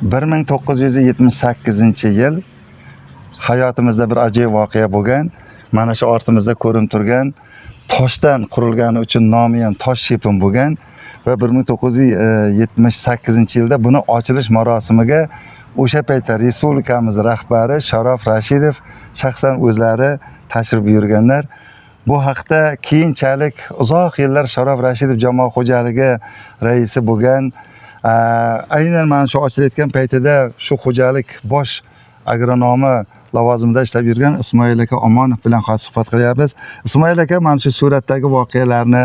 1978-yil hayotimizda bir ajoyib voqea bo'lgan. Mana shu ortimizda ko'rinib turgan toshdan qurilgani uchun nomi ham Toshshepin bo'lgan va 1978-yilda buni ochilish marosimiga o'sha paytda respublikamiz rahbari Sharof Rashidov shaxsan o'zlari tashrif buyurganlar. Bu haqda keyinchalik uzoq yillar Sharof Rashidov jamoa xo'jaligi raisi bo'lgan, aynan mana shu ochilayotgan paytida shu xo'jalik bosh agronomi lavozimida ishlab yurgan Ismoil aka Omonov bilan suhbat qilyapmiz. Ismoil aka, mana shu suratdagi voqealarni,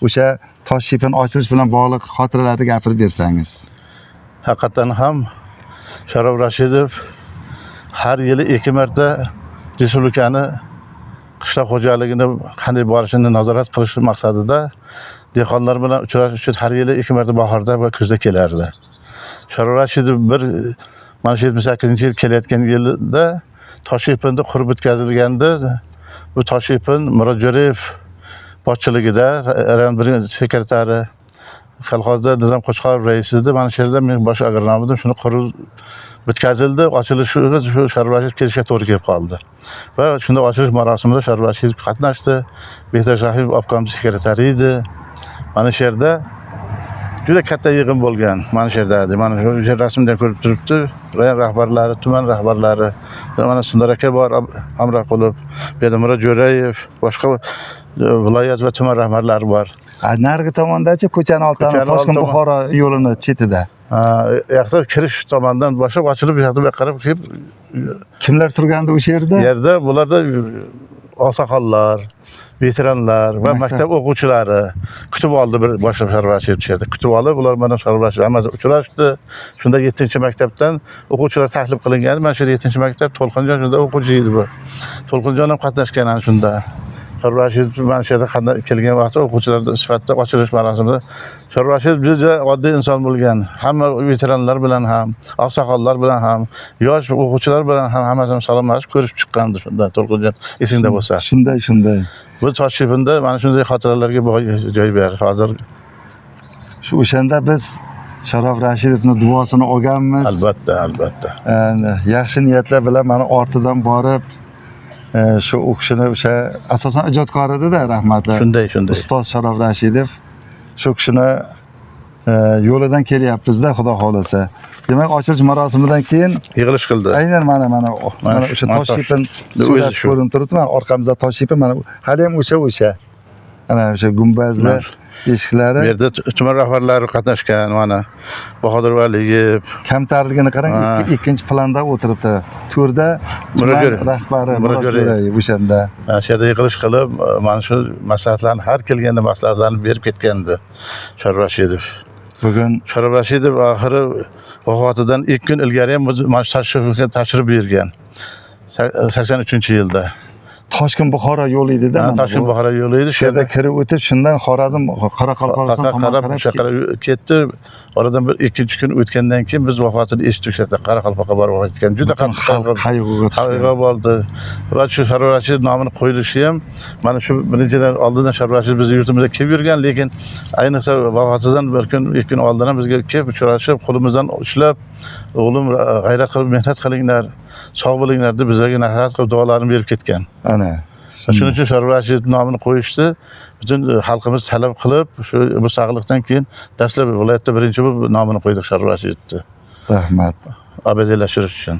o'sha Toshshepin ochilish bilan bog'liq xotiralarni gapirib bersangiz. Haqiqatan ham Sharof Rashidov har yili 2 marta respublikani qishloq xo'jaligini qanday borishini nazorat qilish maqsadida dehqonlar bilan uchrashish uchun har yili 2 marta bahorda va kuzda kelardi. Sharof Rashidov mana 78-yil kelayotgan yilda Toshshepinda qurib bitkazilganda, bu Toshshepin Murod Jo'rayev boshchiligida rayon birinchi sekretari, kolxozda Nizom Qo'chqorov rais edi. Mana shu yerda men bosh agronom edim. Shuni qurib bitkazildi. Ochilishiga shu Sharof Rashidov kelishga to'g'ri kelib qoldi. Va shunda ochilish marosimida Sharof Rashidov qatnashdi. Behzod Shahimov obkom sekretari edi. Mana shu yerda juda katta yig'in bo'lgan. Mana shu yerda, mana shu rasmdan ko'rib turibdi. Rayon rahbarlari, tuman rahbarlari, mana Sundar aka bor, Amraqulov, Murod Jo'rayev, boshqa viloyat va tuman rahbarlari bor. Narigi tomondachi ko'chani oltani Toshkent Buxoro yo'lini chetida. Yoqda kirish tomondan boshlab ochilib, yoqda qarab kelib kimlar turgandi o'sha yerda? Yerda bularda oqsoqollar, veteranlar va maktab o'quvchilari kutib oldi. Bir boshqa Sharof Rashidov tushadi. Kutib olib, ular mana Sharof Rashidov hammasi uchrashdi. Shunda 7-maktabdan o'quvchilar taklif qilingan. Mana shu 7-maktab To'lqinjon shunda o'quvchi edi bu. To'lqinjon ham qatnashgan ana shunda. Sharof Rashidov mana shu yerda kelgan vaqtda o'quvchilar sifatida ochilish marosimida Sharof Rashidov juda oddiy inson bo'lgan. Hamma veteranlar bilan ham, oqsoqollar bilan ham, yosh o'quvchilar bilan ham hammasini salomlashib ko'rib chiqqandi shunda. To'lqinjon esingda bo'lsa. Shunday. Bu Toshshepinda mana shunday xotiralarga joy berdi. Hozir shu o'shanda biz Sharof Rashidovning duosini olganmiz. Albatta. Yaxshi niyatlar bilan mana ortidan borib shu o'qishini o'sha asosan ijodkor edi-da, rahmatli. Shunday. Ustoz Sharof Rashidov shu kishini yo'lidan kelyapmiz-da, xudo xolasa. Demak, ochilish marosimidan keyin yig'ilish qildi. Aynan mana o'sha Toshshepin surat ko'rinib turibdi. Mana orqamizda Toshshepin, mana hali ham o'sha. Ana o'sha gumbazli eshiklari. Bu yerda tuman rahbarlari qatnashgan, mana Bahodir Valiyev. Kamtarligini qarang, ikkinchi planda o'tiribdi. To'rda tuman rahbari Murod Jo'rayev o'shanda. Mana shu yerda yig'ilish qilib, mana shu maslahatlarni har kelganda maslahatlarni berib ketgandi Sharof Rashidov. Bugun Sharof Rashidov oxiri vafatidan 2 kun ilgari ham mana shu Toshshepinga tashrif buyurgan. 83-yilda. Toshkent Buxoro yo'li edi-da. Toshkent Buxoro yo'li edi. Shu yerda kirib o'tib, shundan Xorazm, Qoraqalpog'iston tomonga qarab ketdi. Oradan bir 2 kun o'tgandan keyin biz vafotini eshitdik. Shu yerda Qoraqalpoqqa borib vafot etgan. Juda qattiq qayg'u bo'ldi. Va shu Sharof Rashidov nomini qo'yilishi ham mana shu birinchidan oldindan Sharof Rashidov bizning yurtimizga kelib yurgan, lekin ayniqsa vafotidan 1-2 kun oldin bizga kelib uchrashib, qo'limizdan ushlab, o'g'lim g'ayrat qilib mehnat qilinglar, sog' bo'linglar deb bizlarga nasihat qilib duolarini berib ketgan. Ana shuning uchun Sharof Rashidov nomini qo'yishdi. Butun xalqimiz talab qilib, shu mustaqillikdan keyin dastlab viloyatda birinchi bo'lib nomini qo'ydik Sharof Rashidovni. Rahmat. Abadiylashtirish uchun.